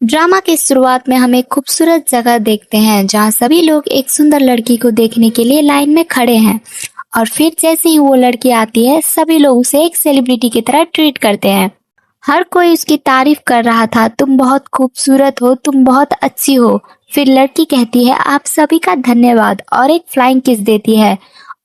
Drama की शुरुआत में हम एक खूबसूरत जगह देखते हैं जहां सभी लोग एक सुंदर लड़की को देखने के लिए लाइन में खड़े हैं। और फिर जैसे ही वो लड़की आती है सभी लोग उसे एक सेलिब्रिटी की तरह ट्रीट करते हैं। हर कोई उसकी तारीफ कर रहा था, तुम बहुत खूबसूरत हो, तुम बहुत अच्छी हो। फिर लड़की कहती है आप सभी का धन्यवाद और एक फ्लाइंग किस देती है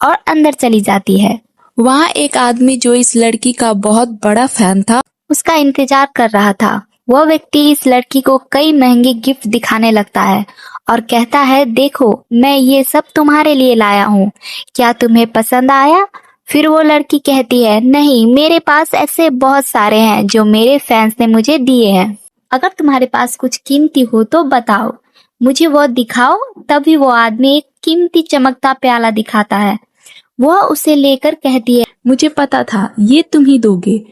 और अंदर चली जाती है। वहाँ एक आदमी जो इस लड़की का बहुत बड़ा फैन था, उसका इंतजार कर रहा था। वह व्यक्ति इस लड़की को कई महंगे गिफ्ट दिखाने लगता है और कहता है देखो मैं ये सब तुम्हारे लिए लाया हूँ, क्या तुम्हें पसंद आया? फिर वो लड़की कहती है नहीं, मेरे पास ऐसे बहुत सारे हैं जो मेरे फैंस ने मुझे दिए हैं। अगर तुम्हारे पास कुछ कीमती हो तो बताओ, मुझे वो दिखाओ। तभी वो आदमी एक कीमती चमकता प्याला दिखाता है। वह उसे लेकर कहती है मुझे पता था ये तुम ही दोगे।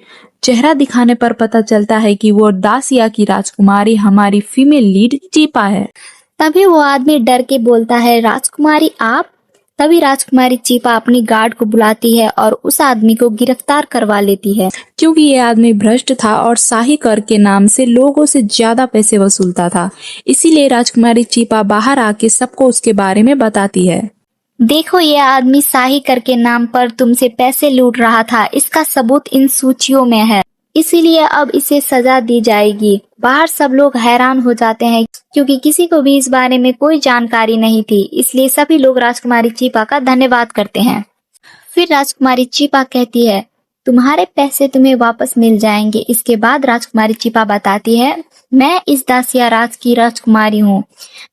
चेहरा दिखाने पर पता चलता है कि वो दासिया की राजकुमारी हमारी फीमेल लीड चीपा है। तभी वो आदमी डर के बोलता है राजकुमारी आप? तभी राजकुमारी चीपा अपनी गार्ड को बुलाती है और उस आदमी को गिरफ्तार करवा लेती है। क्योंकि ये आदमी भ्रष्ट था और शाही कर के नाम से लोगों से ज्यादा पैसे वसूलता था, इसीलिए राजकुमारी चीपा बाहर आके सबको उसके बारे में बताती है। देखो ये आदमी शाही कर के नाम पर तुमसे पैसे लूट रहा था, इसका सबूत इन सूचियों में है, इसीलिए अब इसे सजा दी जाएगी। बाहर सब लोग हैरान हो जाते हैं क्योंकि किसी को भी इस बारे में कोई जानकारी नहीं थी, इसलिए सभी लोग राजकुमारी चीपा का धन्यवाद करते हैं। फिर राजकुमारी चीपा कहती है तुम्हारे पैसे तुम्हें वापस मिल जाएंगे। इसके बाद राजकुमारी चीपा बताती है मैं इस दासिया राज की राजकुमारी हूँ।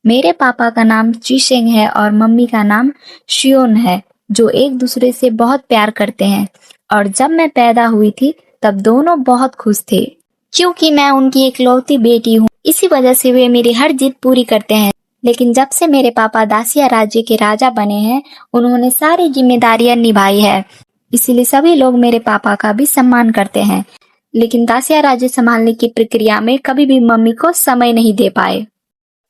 मेरे पापा का नाम चीशेंग है और मम्मी का नाम शियोन है, जो एक दूसरे से बहुत प्यार करते हैं। और जब मैं पैदा हुई थी तब दोनों बहुत खुश थे क्योंकि मैं उनकी इकलौती बेटी हूँ। इसी वजह से वे मेरी हर जिद पूरी करते हैं। लेकिन जब से मेरे पापा दासिया राज्य के राजा बने हैं उन्होंने सारी जिम्मेदारियां निभाई है, इसीलिए सभी लोग मेरे पापा का भी सम्मान करते हैं। लेकिन दासिया राज्य संभालने की प्रक्रिया में कभी भी मम्मी को समय नहीं दे पाए,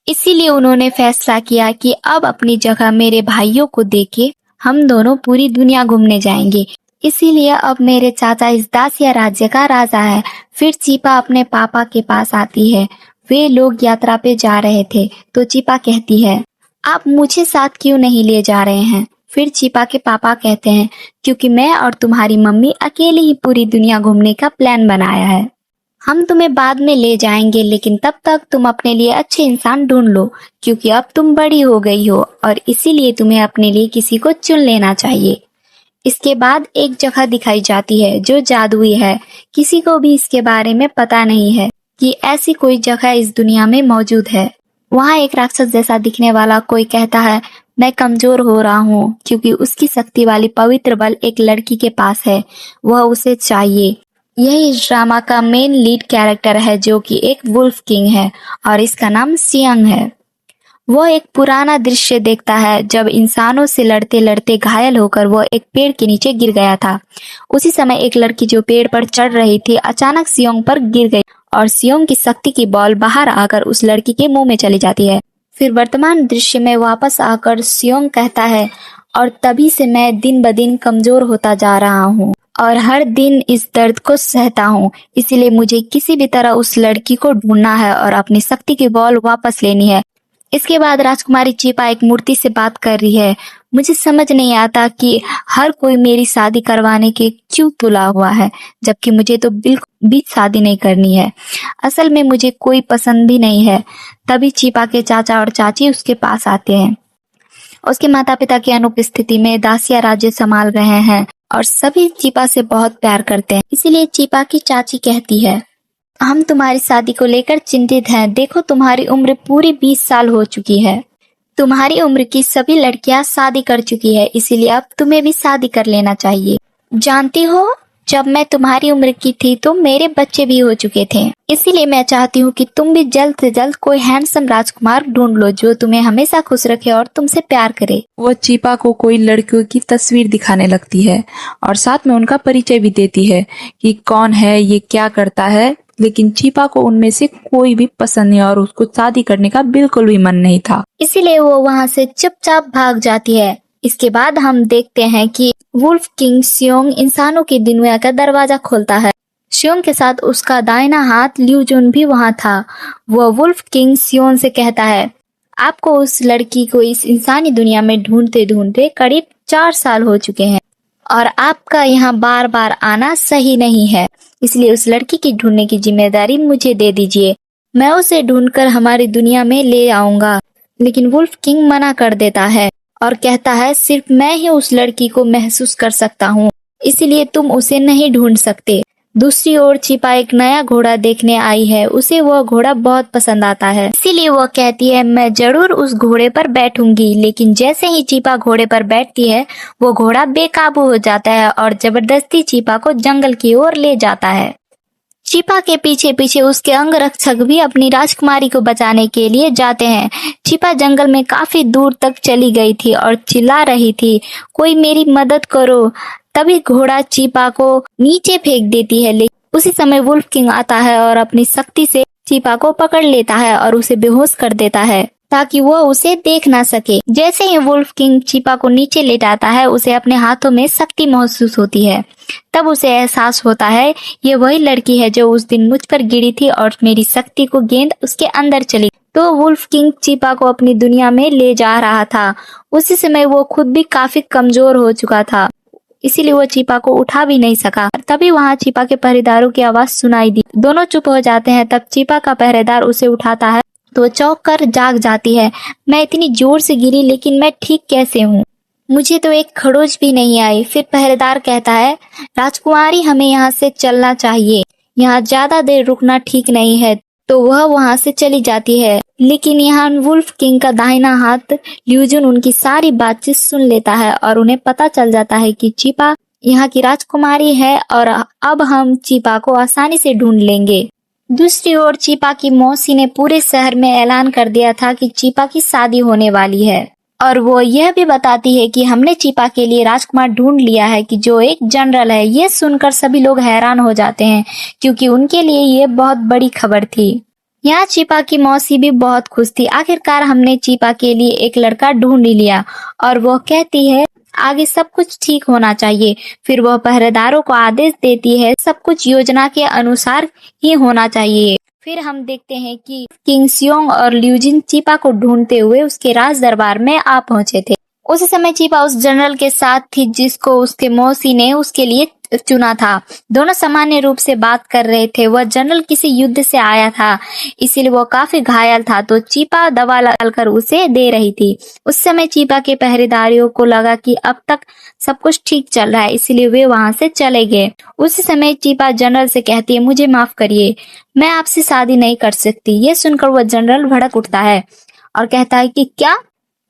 इसीलिए उन्होंने फैसला किया कि अब अपनी जगह मेरे भाइयों को देके हम दोनों पूरी दुनिया घूमने जाएंगे। इसीलिए अब मेरे चाचा इस दासिया राज्य का राजा है। फिर चीपा अपने पापा के पास आती है। वे लोग यात्रा पे जा रहे थे तो चीपा कहती है आप मुझे साथ क्यों नहीं ले जा रहे हैं? फिर चीपा के पापा कहते हैं क्योंकि मैं और तुम्हारी मम्मी अकेले ही पूरी दुनिया घूमने का प्लान बनाया है। हम तुम्हें बाद में ले जाएंगे, लेकिन तब तक तुम अपने लिए अच्छे इंसान ढूंढ लो क्योंकि अब तुम बड़ी हो गई हो और इसीलिए तुम्हें अपने लिए किसी को चुन लेना चाहिए। इसके बाद एक जगह दिखाई जाती है जो जादुई है। किसी को भी इसके बारे में पता नहीं है कि ऐसी कोई जगह इस दुनिया में मौजूद है। वहाँ एक राक्षस जैसा दिखने वाला कोई कहता है मैं कमजोर हो रहा हूँ क्योंकि उसकी शक्ति वाली पवित्र बल एक लड़की के पास है, वह उसे चाहिए। यही इस ड्रामा का मेन लीड कैरेक्टर है जो कि एक वुल्फ किंग है और इसका नाम सियंग है। वह एक पुराना दृश्य देखता है जब इंसानों से लड़ते लड़ते घायल होकर वह एक पेड़ के नीचे गिर गया था। उसी समय एक लड़की जो पेड़ पर चढ़ रही थी अचानक सियोंग पर गिर गई और सियोंग की शक्ति की बॉल बाहर आकर उस लड़की के मुंह में चली जाती है। फिर वर्तमान दृश्य में वापस आकर सियोंग कहता है और तभी से मैं दिन ब दिन कमजोर होता जा रहा हूँ और हर दिन इस दर्द को सहता हूँ, इसीलिए मुझे किसी भी तरह उस लड़की को ढूंढना है और अपनी शक्ति की बॉल वापस लेनी है। इसके बाद राजकुमारी चीपा एक मूर्ति से बात कर रही है। मुझे समझ नहीं आता कि हर कोई मेरी शादी करवाने के क्यों तुला हुआ है, जबकि मुझे तो बिल्कुल भी शादी नहीं करनी है। असल में मुझे कोई पसंद भी नहीं है। तभी चीपा के चाचा और चाची उसके पास आते हैं। उसके माता पिता की अनुपस्थिति में दासिया राज्य संभाल रहे हैं और सभी चीपा से बहुत प्यार करते हैं। इसीलिए चीपा की चाची कहती है हम तुम्हारी शादी को लेकर चिंतित हैं। देखो तुम्हारी उम्र पूरी 20 साल हो चुकी है। तुम्हारी उम्र की सभी लड़कियां शादी कर चुकी है, इसीलिए अब तुम्हें भी शादी कर लेना चाहिए। जानती हो जब मैं तुम्हारी उम्र की थी तो मेरे बच्चे भी हो चुके थे, इसीलिए मैं चाहती हूँ कि तुम भी जल्द से जल्द कोई हैंडसम राजकुमार ढूंढ लो जो तुम्हें हमेशा खुश रखे और तुमसे प्यार करे। वो चीपा को कोई लड़कियों की तस्वीर दिखाने लगती है और साथ में उनका परिचय भी देती है कि कौन है, ये क्या करता है। लेकिन चीपा को उनमें से कोई भी पसंद नहीं और उसको शादी करने का बिल्कुल भी मन नहीं था, इसीलिए वो वहाँ से चुपचाप भाग जाती है। इसके बाद हम देखते हैं कि वुल्फ किंग सियोंग इंसानों की दुनिया का दरवाजा खोलता है। सियोंग के साथ उसका दाहिना हाथ लिू जुन भी वहां था। वह वुल्फ किंग सियोन से कहता है, आपको उस लड़की को इस इंसानी दुनिया में ढूंढते ढूंढते करीब 4 साल हो चुके हैं और आपका यहाँ बार बार आना सही नहीं है, इसलिए उस लड़की की ढूंढने की जिम्मेदारी मुझे दे दीजिए। मैं उसे ढूंढकर हमारी दुनिया में ले आऊंगा। लेकिन वुल्फ किंग मना कर देता है और कहता है, सिर्फ मैं ही उस लड़की को महसूस कर सकता हूँ, इसलिए तुम उसे नहीं ढूंढ सकते। दूसरी ओर चीपा एक नया घोड़ा देखने आई है। उसे वह घोड़ा बहुत पसंद आता है, इसीलिए वह कहती है, मैं जरूर उस घोड़े पर बैठूंगी। लेकिन जैसे ही चीपा घोड़े पर बैठती है, वो घोड़ा बेकाबू हो जाता है और जबरदस्ती चीपा को जंगल की ओर ले जाता है। चीपा के पीछे पीछे उसके अंगरक्षक भी अपनी राजकुमारी को बचाने के लिए जाते हैं। चीपा जंगल में काफी दूर तक चली गई थी और चिल्ला रही थी, कोई मेरी मदद करो। तभी घोड़ा चीपा को नीचे फेंक देती है। लेकिन उसी समय वुल्फ किंग आता है और अपनी शक्ति से चीपा को पकड़ लेता है और उसे बेहोश कर देता है ताकि वह उसे देख ना सके। जैसे ही वुल्फ किंग चीपा को नीचे लेटाता है, उसे अपने हाथों में शक्ति महसूस होती है। तब उसे एहसास होता है, ये वही लड़की है जो उस दिन मुझ पर गिरी थी और मेरी शक्ति को गेंद उसके अंदर चली। तो वुल्फ किंग चीपा को अपनी दुनिया में ले जा रहा था। उसी समय वो खुद भी काफी कमजोर हो चुका था, इसीलिए वो चीपा को उठा भी नहीं सका। तभी वहां चीपा के पहरेदारों की आवाज सुनाई दी। दोनों चुप हो जाते हैं। तब चीपा का पहरेदार उसे उठाता है तो चौंक कर जाग जाती है। मैं इतनी जोर से गिरी, लेकिन मैं ठीक कैसे हूँ? मुझे तो एक खरोच भी नहीं आई। फिर पहरेदार कहता है, राजकुमारी हमें यहाँ से चलना चाहिए, यहाँ ज्यादा देर रुकना ठीक नहीं है। तो वह वहां से चली जाती है। लेकिन यहाँ वुल्फ किंग का दाहिना हाथ लिू जुन उनकी सारी बातचीत सुन लेता है और उन्हें पता चल जाता है कि चीपा यहाँ की राजकुमारी है और अब हम चीपा को आसानी से ढूंढ लेंगे। दूसरी ओर चीपा की मौसी ने पूरे शहर में ऐलान कर दिया था कि चीपा की शादी होने वाली है और वो यह भी बताती है कि हमने चीपा के लिए राजकुमार ढूंढ लिया है कि जो एक जनरल है। ये सुनकर सभी लोग हैरान हो जाते हैं क्योंकि उनके लिए ये बहुत बड़ी खबर थी। यहाँ चीपा की मौसी भी बहुत खुश थी। आखिरकार हमने चीपा के लिए एक लड़का ढूंढ लिया और वो कहती है, आगे सब कुछ ठीक होना चाहिए। फिर वह पहरेदारों को आदेश देती है, सब कुछ योजना के अनुसार ही होना चाहिए। फिर हम देखते हैं कि किंग सियोंग और लिू जिन चीपा को ढूंढते हुए उसके राज दरबार में आ पहुंचे थे। उसी समय चीपा उस जनरल के साथ थी जिसको उसके मौसी ने उसके लिए चुना था। दोनों सामान्य रूप से बात कर रहे थे। वह जनरल किसी युद्ध से आया था, इसीलिए वो काफी घायल था, तो चीपा दवा डालकर उसे दे रही थी। उस समय चीपा के पहरेदारियों को लगा कि अब तक सब कुछ ठीक चल रहा है, इसीलिए वे वहां से चले गए। उसी समय चीपा जनरल से कहती है, मुझे माफ करिए, मैं आपसे शादी नहीं कर सकती। ये सुनकर वह जनरल भड़क उठता है और कहता है कि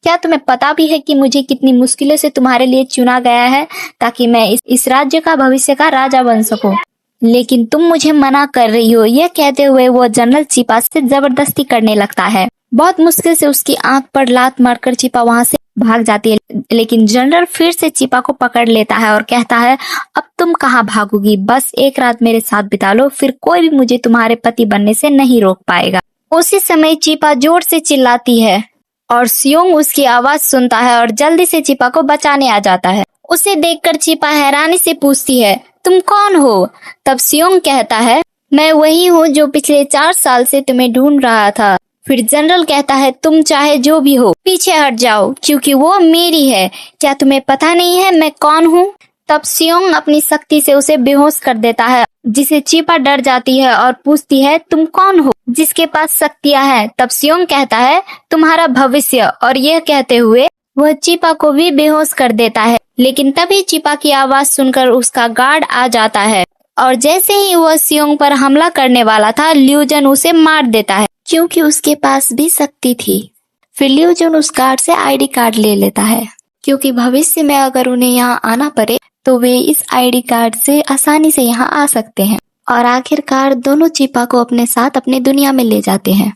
क्या तुम्हें पता भी है कि मुझे कितनी मुश्किलों से तुम्हारे लिए चुना गया है ताकि मैं इस राज्य का भविष्य का राजा बन सकूं, लेकिन तुम मुझे मना कर रही हो। यह कहते हुए वो जनरल चीपा से जबरदस्ती करने लगता है। बहुत मुश्किल से उसकी आंख पर लात मारकर चीपा वहां से भाग जाती है, लेकिन जनरल फिर से चीपा को पकड़ लेता है और कहता है, अब तुम कहाँ भागोगी, बस एक रात मेरे साथ बिता लो, फिर कोई भी मुझे तुम्हारे पति बनने से नहीं रोक पाएगा। उसी समय चीपा जोर से चिल्लाती है और सियोंग उसकी आवाज सुनता है और जल्दी से चीपा को बचाने आ जाता है। उसे देखकर चीपा हैरानी से पूछती है, तुम कौन हो? तब सियोंग कहता है, मैं वही हूँ जो पिछले 4 साल से तुम्हें ढूंढ रहा था। फिर जनरल कहता है, तुम चाहे जो भी हो पीछे हट जाओ क्योंकि वो मेरी है। क्या तुम्हें पता नहीं है मैं कौन हूँ? तब सियोंग अपनी शक्ति से उसे बेहोश कर देता है, जिसे चीपा डर जाती है और पूछती है, तुम कौन हो जिसके पास शक्तियां हैं? तब सियोंग कहता है, तुम्हारा भविष्य। और यह कहते हुए वह चीपा को भी बेहोश कर देता है। लेकिन तभी चीपा की आवाज सुनकर उसका गार्ड आ जाता है और जैसे ही वह सियोंग पर हमला करने वाला था, लिू जुन उसे मार देता है क्योंकि उसके पास भी शक्ति थी। फिर लिू जुन उस गार्ड से आईडी कार्ड ले लेता है क्योंकि भविष्य में अगर उन्हें यहाँ आना पड़े तो वे इस आईडी कार्ड से आसानी से यहाँ आ सकते हैं। और आखिरकार दोनों चीपा को अपने साथ अपनी दुनिया में ले जाते हैं।